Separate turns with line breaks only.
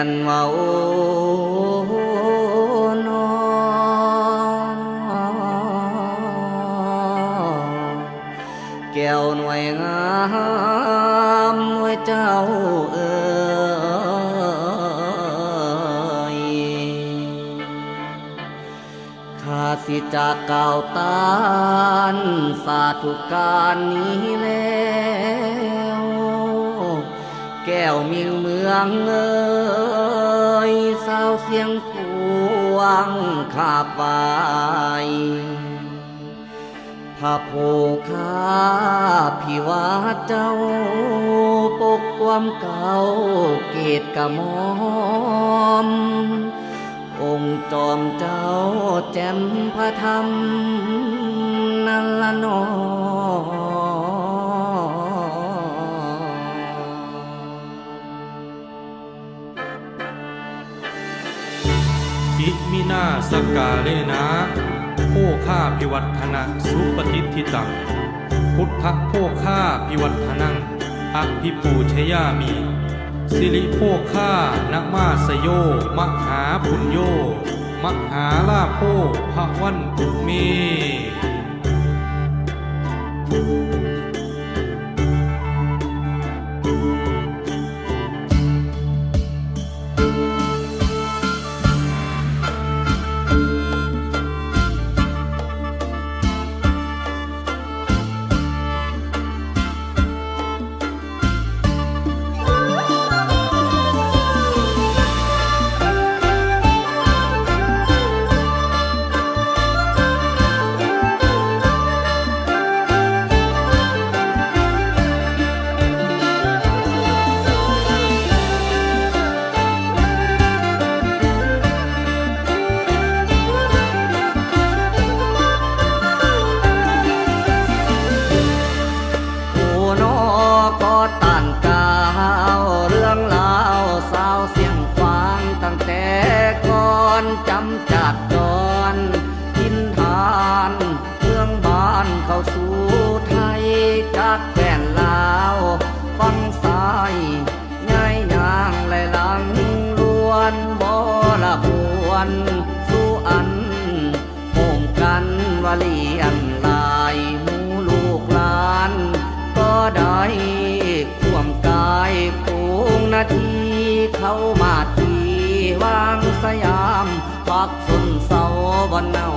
นเว้าน้อแก้วหน่วยงามหน่วยเจ้าเอ๋ยข้าสิจากกล่าวตานสาธุการนี้แล้วแก้วมิ่งเมืองเอ๋ยสาวเสียงพวงขาบไว้พระโพคาพิวาเจ้าปกความเก่าเกตกะมอมองค์จอมเจ้าแจ่มพระธรรมนั่นละนอ
อิมินาสกาเลนะโภคาพิวัฒนะสุปฏิทิตังพุทธโภคาพิวัฒนังอภิปูชยามิสิริโภคานมาสโยมหาปุญโยมหาลาโภภวันตุเม
จำจากจรทินทานเมืองบ้านเข้าสู่ไทยจากแก่นลาวฟังสายง่ายยางไหลหลังล้วนบ่ละพวนสู่อันโฮมกันว่าเลียนลายหมู่ลูกหลานก็ได้ควมกายคงนาทีเข้ามาที่วางสยามพักสุนเสาบนเนา